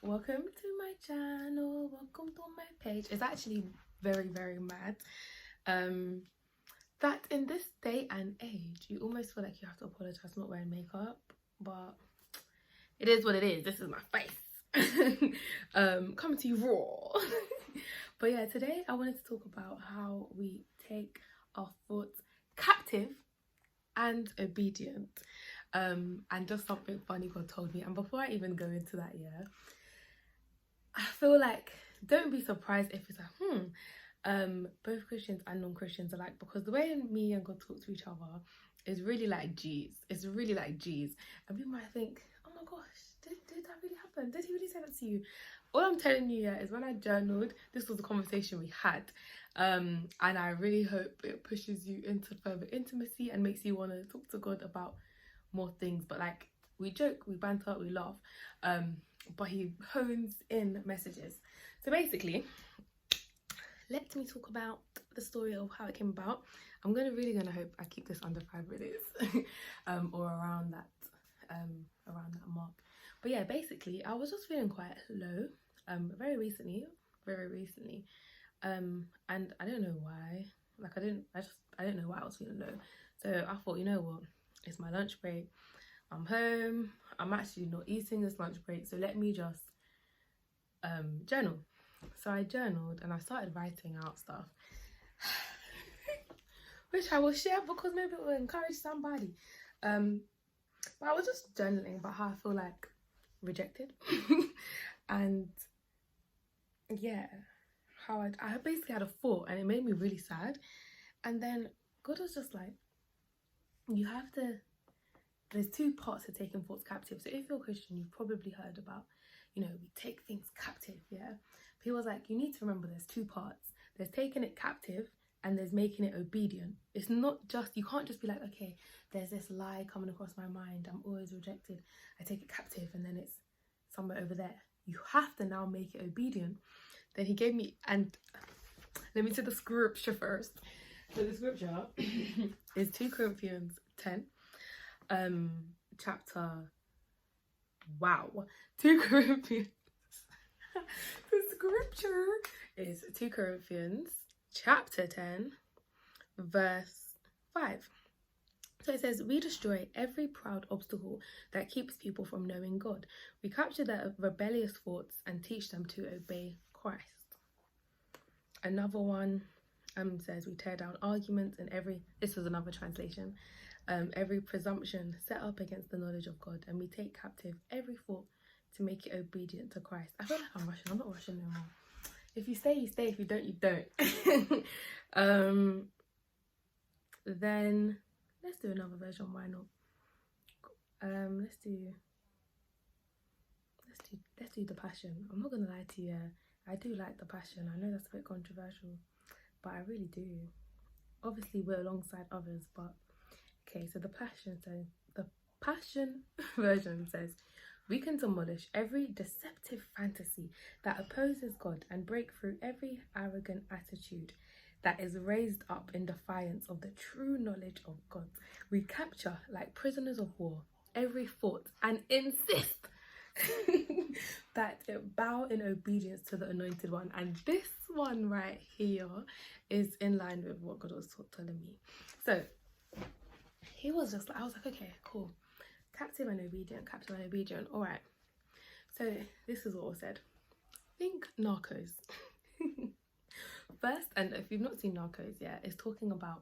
welcome to my channel, welcome to my page. It's actually very mad that in this day and age you almost feel like you have to apologize for not wearing makeup, but it is what it is. This is my face. Coming to you raw. But yeah, today I wanted to talk about how we take our thoughts captive and obedient. And just something funny God told me. And before I even go into that, yeah, I feel like don't be surprised if it's like, both Christians and non-Christians are like, because the way me and God talk to each other is really like G's. It's really like G's. And people might think, oh my gosh, did that really happen? Did he really say that to you? All I'm telling you is when I journaled, this was a conversation we had. And I really hope it pushes you into further intimacy and makes you want to talk to God about more things. But like, we joke, we banter, we laugh. But he hones in messages. So basically, let me talk about the story of how it came about. I'm really gonna hope I keep this under 5 minutes, or around that mark. But yeah, basically, I was just feeling quite low, very recently, and I don't know why. Like, I don't know why I was feeling low. So I thought, you know what? It's my lunch break. I'm home. I'm actually not eating this lunch break, so let me just journal. So I journaled and I started writing out stuff which I will share because maybe it will encourage somebody. But I was just journaling about how I feel like rejected and yeah, how I basically had a thought and it made me really sad. And then God was just like, you have to, there's 2 parts to taking thoughts captive. So if you're Christian, you've probably heard about, you know, we take things captive, yeah? But he was like, you need to remember there's 2 parts. There's taking it captive and there's making it obedient. It's not just, you can't just be like, okay, there's this lie coming across my mind, I'm always rejected, I take it captive and then it's somewhere over there. You have to now make it obedient. Then he gave me, and let me say the scripture first. So the scripture is 2 Corinthians 10. Chapter, wow, 2 Corinthians. The scripture is 2 Corinthians chapter 10 verse 5. So it says, we destroy every proud obstacle that keeps people from knowing God. We capture their rebellious thoughts and teach them to obey Christ. Another one says, we tear down arguments and this was another translation, every presumption set up against the knowledge of God, and we take captive every thought to make it obedient to Christ. I feel like I'm rushing. I'm not rushing no more. If you stay, you stay. If you don't, you don't. Then let's do another version. Why not? Let's do the Passion. I'm not gonna lie to you. I do like the Passion. I know that's a bit controversial, but I really do. Obviously, we're alongside others, but okay. So the Passion version says, we can demolish every deceptive fantasy that opposes God and break through every arrogant attitude that is raised up in defiance of the true knowledge of God. We capture, like prisoners of war, every thought and insist that it bow in obedience to the Anointed One. And this one right here is in line with what God was telling me. So he was just like, I was like, okay, cool. Captive and obedient, all right. So this is what was said. Think Narcos. First, and if you've not seen Narcos yet, it's talking about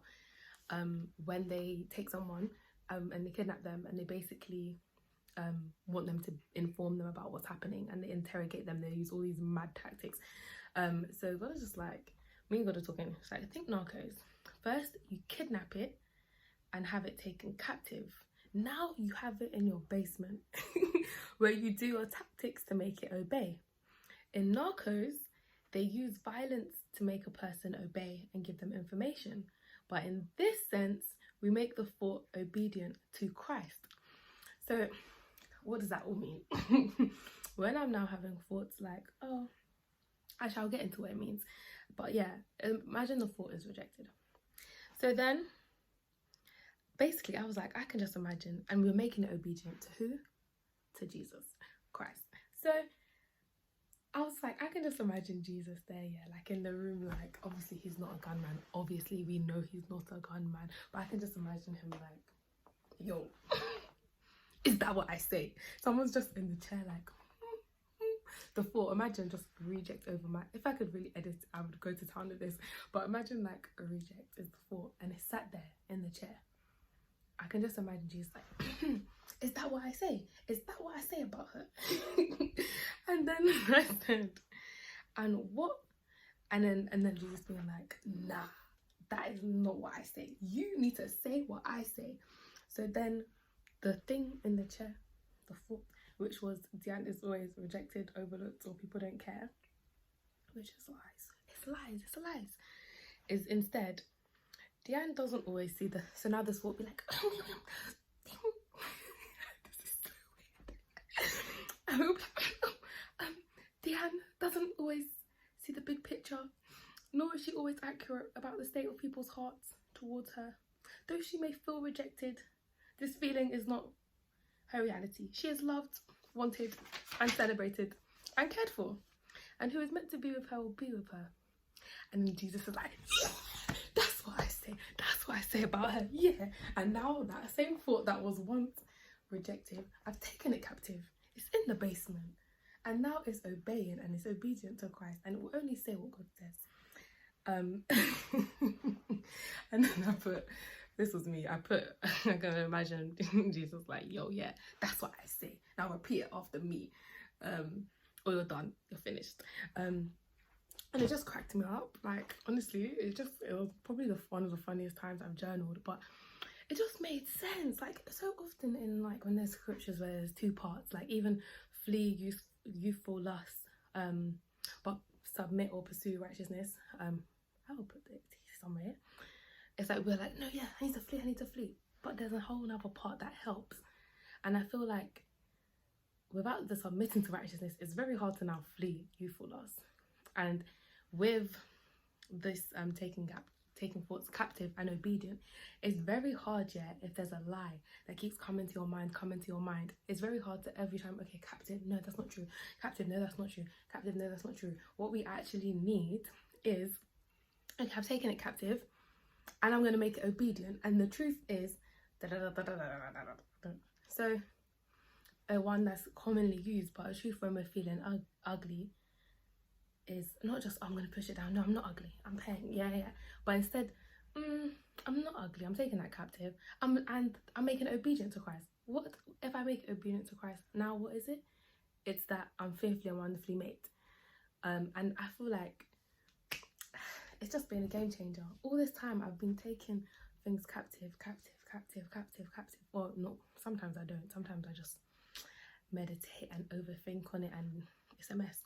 when they take someone and they kidnap them and they basically want them to inform them about what's happening, and they interrogate them. They use all these mad tactics. So God is just like, me and God are talking, it's like, think Narcos. First, you kidnap it and have it taken captive. Now you have it in your basement where you do your tactics to make it obey. In Narcos, they use violence to make a person obey and give them information. But in this sense, we make the thought obedient to Christ. So what does that all mean? When I'm now having thoughts like, oh, actually I'll get into what it means. But yeah, imagine the thought is rejected. So then, basically, I was like, I can just imagine, and we're making it obedient to who? To Jesus Christ. So I was like, I can just imagine Jesus there, yeah, like in the room, like, obviously he's not a gunman. Obviously we know he's not a gunman, but I can just imagine him like, yo, is that what I say? Someone's just in the chair like, the thought, imagine just reject over my, if I could really edit, I would go to town with this, but imagine like a reject is the thought and it's sat there in the chair. I can just imagine Jesus like, is that what I say? Is that what I say about her? And then I said, and what? And then Jesus being like, nah, that is not what I say. You need to say what I say. So then the thing in the chair, the thought, which was Diane is always rejected, overlooked, or people don't care, which is lies, is instead, Diane doesn't always see the, so now this thought be like, this is so weird. Diane doesn't always see the big picture, nor is she always accurate about the state of people's hearts towards her. Though she may feel rejected, this feeling is not her reality. She is loved, wanted, and celebrated, and cared for. And who is meant to be with her will be with her. And then Jesus is like, yeah, that's what I say. That's what I say about her. Yeah. And now that same thought that was once rejected, I've taken it captive. It's in the basement. And now it's obeying and it's obedient to Christ. And it will only say what God says. And then I put, this was me, I can imagine Jesus like, yo, yeah, that's what I say. Now repeat it after me. Or you're done, you're finished. And it just cracked me up. Like, honestly, it was probably one of the funniest times I've journaled, but it just made sense. Like, so often in, like, when there's scriptures where there's two parts, like even flee youthful lust, but submit or pursue righteousness. I will put it somewhere. It's like we're like, no, yeah, I need to flee, but there's a whole other part that helps. And I feel like without the submitting to righteousness, it's very hard to now flee youthful lust. And with this taking thoughts captive and obedient, it's very hard, yeah, if there's a lie that keeps coming to your mind, it's very hard to every time, okay, captive, no, that's not true, captive, no, that's not true, captive, no, that's not true. What we actually need is, okay, I've taken it captive and I'm going to make it obedient, and the truth is so a one that's commonly used, but a truth when we're feeling ugly is not just, I'm going to push it down, no, I'm not ugly, I'm paying, yeah, but instead, I'm not ugly, I'm taking that captive, and I'm making it obedient to Christ. What if I make it obedient to Christ? Now what is it? It's that I'm fearfully and wonderfully made. And I feel like it's just been a game changer. All this time I've been taking things captive. Well, no, sometimes I don't. Sometimes I just meditate and overthink on it and it's a mess.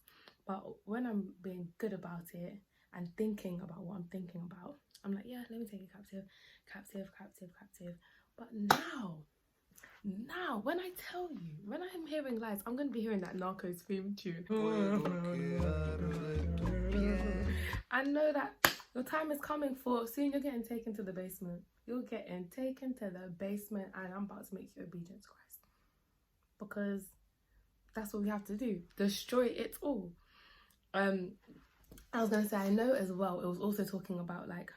But when I'm being good about it and thinking about what I'm thinking about, I'm like, yeah, let me take it captive. But now, when I tell you, when I'm hearing lies, I'm going to be hearing that Narcos theme tune. I know that your time is coming for, soon you're getting taken to the basement. You're getting taken to the basement and I'm about to make you obedient to Christ. Because that's what we have to do. Destroy it all. I was going to say, I know as well, it was also talking about like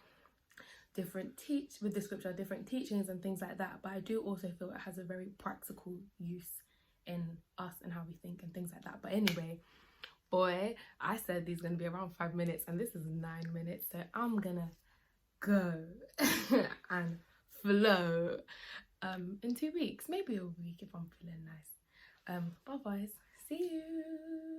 different with the scripture, different teachings and things like that. But I do also feel it has a very practical use in us and how we think and things like that. But anyway, boy, I said these are going to be around 5 minutes and this is 9 minutes. So I'm going to go and flow in 2 weeks, maybe a week if I'm feeling nice. Bye guys, see you.